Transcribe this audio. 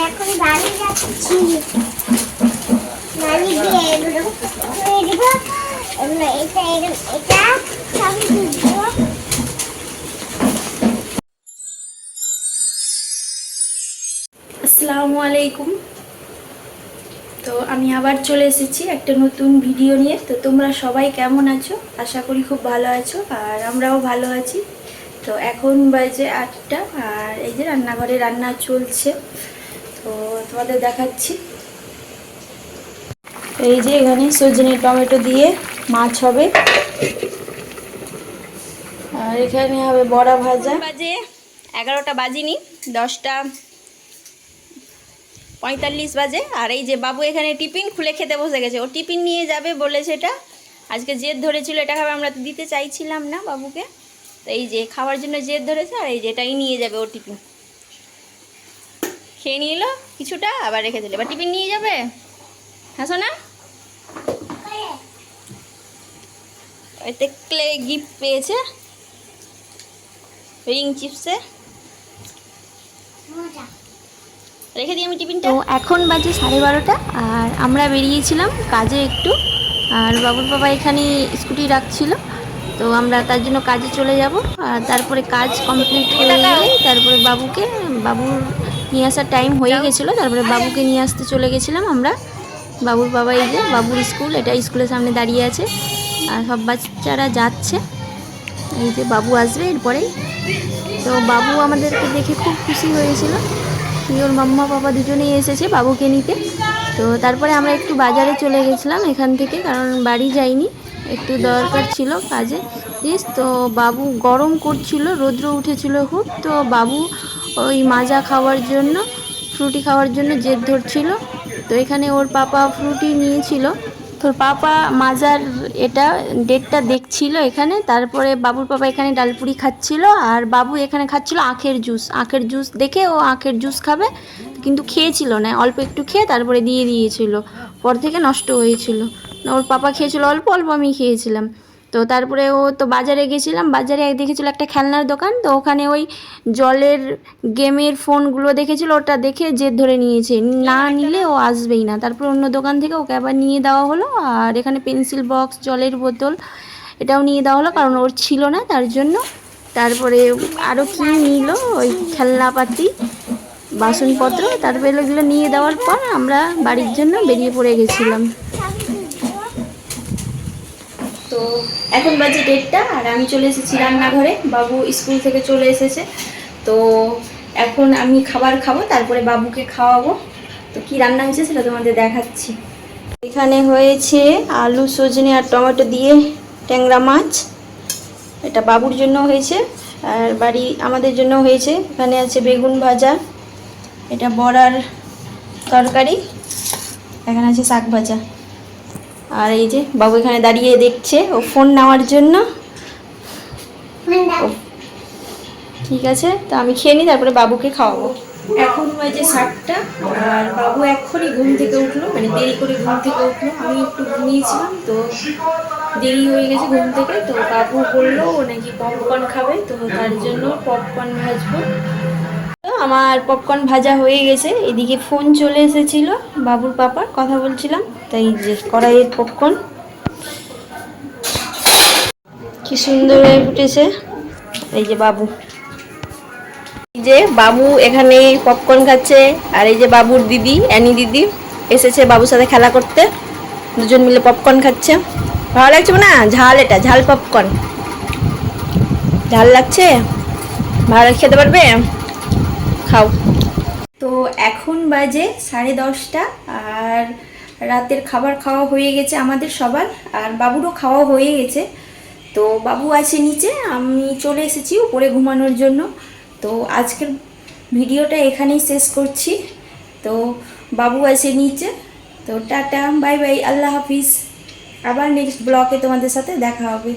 এখন বাড়ি যাচ্ছি। নানি দিয়ে এগুলো দিব। এটা সবই দিব। আসসালামু আলাইকুম। তো আমি আবার চলে এসেছি একটা নতুন ভিডিও নিয়ে। তো তোমরা সবাই কেমন আছো? আশা করি খুব ভালো আছো, আর আমরাও ভালো আছি। তো এখন বাজে 8টা, আর এই যে রান্নাঘরে রান্না চলছে, তো তোমাদের দেখাচ্ছি। এই যে এখানে সজনে টমেটো দিয়ে মাছ হবে, আর এখানে হবে বড়া ভাজা। বাজে 11টা বাজিনি, 10:45 বাজে। আর এই যে বাবু এখানে টিফিন খুলে খেতে বসে গেছে। ও টিফিন নিয়ে যাবে বলেছে, এটা আজকে জেদ ধরেছিল এটা খাবে। আমরা তো দিতে চাইছিলাম না বাবুকে, তো এই যে খাওয়ার জন্য জেদ ধরেছে, আর এই যে এটাই নিয়ে যাবে। ও টিফিন খেয়ে নিল কিছুটা, আবার রেখে দিল। এবার টিফিন নিয়ে যাবে। হ্যাঁ সোনা, এতে ক্লে গিফট পেয়েছে রিং চিপসে। রেখে দিই আমি টিফিনটা। তো এখন বাজে 12:30, আর আমরা বেরিয়েছিলাম কাজে একটু। আর বাবুর বাবা এখানে স্কুটি রাখছিল, তো আমরা তার জন্য কাজে চলে যাব। আর তারপরে কাজ কমপ্লিট হয়ে গেলে তারপরে বাবুর নিয়ে আসার টাইম হয়ে গেছিলো, তারপরে বাবুকে নিয়ে আসতে চলে গেছিলাম আমরা। বাবুর বাবা এই যে বাবুর স্কুল, এটা স্কুলের সামনে দাঁড়িয়ে আছে, আর সব বাচ্চারা যাচ্ছে। এই যে বাবু আসবে এরপরেই। তো বাবু আমাদেরকে দেখে খুব খুশি হয়েছিল। ওর মাম্মা বাবা দুজনেই এসেছে বাবুকে নিতে। তো তারপরে আমরা একটু বাজারে চলে গেছিলাম এখান থেকে, কারণ বাড়ি যাইনি, একটু দরকার ছিল কাজে। তো বাবু গরম করছিল, রৌদ্র উঠেছিল খুব, তো বাবু ওই মাজা খাওয়ার জন্য, ফ্রুটি খাওয়ার জন্য জেদ ধরছিল। তো এখানে ওর পাপা ফ্রুটি নিয়েছিল, তোর পাপা মাজার এটা ডেটটা দেখছিল এখানে। তারপরে বাবুর পাপা এখানে ডালপুরি খাচ্ছিল, আর বাবু এখানে খাচ্ছিল আখের জুস। আখের জুস দেখে ও আখের জুস খাবে, কিন্তু খেয়েছিল না, অল্প একটু খেয়ে তারপরে দিয়ে দিয়েছিল, পর থেকে নষ্ট হয়েছিল। ওর পাপা খেয়েছিল অল্প অল্প, আমি খেয়েছিলাম। তো তারপরে ও তো বাজারে গেছিলাম, বাজারে দেখেছিল একটা খেলনার দোকান, তো ওখানে ওই জলের গেমের ফোনগুলো দেখেছিল, ওটা দেখে জেদ ধরে নিয়েছে, না নিলে ও আসবেই না। তারপর অন্য দোকান থেকে ওকে আবার নিয়ে দেওয়া হলো। আর এখানে পেন্সিল বক্স, জলের বোতল, এটাও নিয়ে দেওয়া হলো, কারণ ওর ছিল না তার জন্য। তারপরে আরও কী নিল, ওই খেলনাপাতি, বাসনপত্র, তারপরে এগুলো নিয়ে দেওয়ার পর আমরা বাড়ির জন্য বেরিয়ে পড়ে গেছিলাম। তো এখন বাজে 1:30, আর আমি চলে এসেছি রান্নাঘরে। বাবু স্কুল থেকে চলে এসেছে, তো এখন আমি খাবার খাবো, তারপরে বাবুকে খাওয়াবো। তো কি রান্না হয়েছে সেটা তোমাদের দেখাচ্ছি। এখানে হয়েছে আলু, সজনে আর টমেটো দিয়ে ট্যাংরা মাছ, এটা বাবুর জন্য হয়েছে, আর বাড়ি আমাদের জন্য হয়েছে। এখানে আছে বেগুন ভাজা, এটা বড়ার তরকারি, এখানে আছে শাক ভাজা। আর এই যে বাবু এখানে দাঁড়িয়ে দেখছে, ও ফোন নেওয়ার জন্য। ঠিক আছে, তো আমি খেয়ে নিই, তারপরে বাবুকে খাওয়াবো। এখন বাজে 7টা, আর বাবু এক্ষুনি ঘুম থেকে উঠলো, মানে দেরি করে ঘুম থেকে উঠলো। আমি একটু ঘুমিয়েছিলাম, তো দেরি হয়ে গেছে ঘুম থেকে। তো বাবু বললো ও নাকি পপকর্ন খাবে, তো তার জন্য পপকর্ন ভাজবো। আমার পপকর্ন ভাজা হয়ে গেছে, এদিকে ফোন চলে এসেছিল বাবুর পাপার, কথা বলছিলাম, তাই যে কড়াইয়ের পপকর্ন কি সুন্দর হয়ে ফুটেছে। এই যে বাবু, এই যে বাবু এখানে পপকর্ন খাচ্ছে, আর এই যে বাবুর দিদি, অ্যানি দিদি এসেছে বাবুর সাথে খেলা করতে, দুজন মিলে পপকর্ন খাচ্ছে। ভালো লাগছে না? ঝাল, এটা ঝাল পপকর্ন, ঝাল লাগছে, ভালো খেতে পারবে, খাও। তো এখন বাজে 10:30, আর রাতের খাবার খাওয়া হয়ে গেছে আমাদের সবার, আর বাবুরও খাওয়া হয়ে গেছে। তো বাবু আছে নিচে, আমি চলে এসেছি উপরে ঘুমানোর জন্য। তো আজকের ভিডিওটা এখানেই শেষ করছি। তো বাবু আছে নিচে, তো টাটা, বাই বাই, আল্লাহ হাফিজ। আবার নেক্সট ব্লগে তোমাদের সাথে দেখা হবে।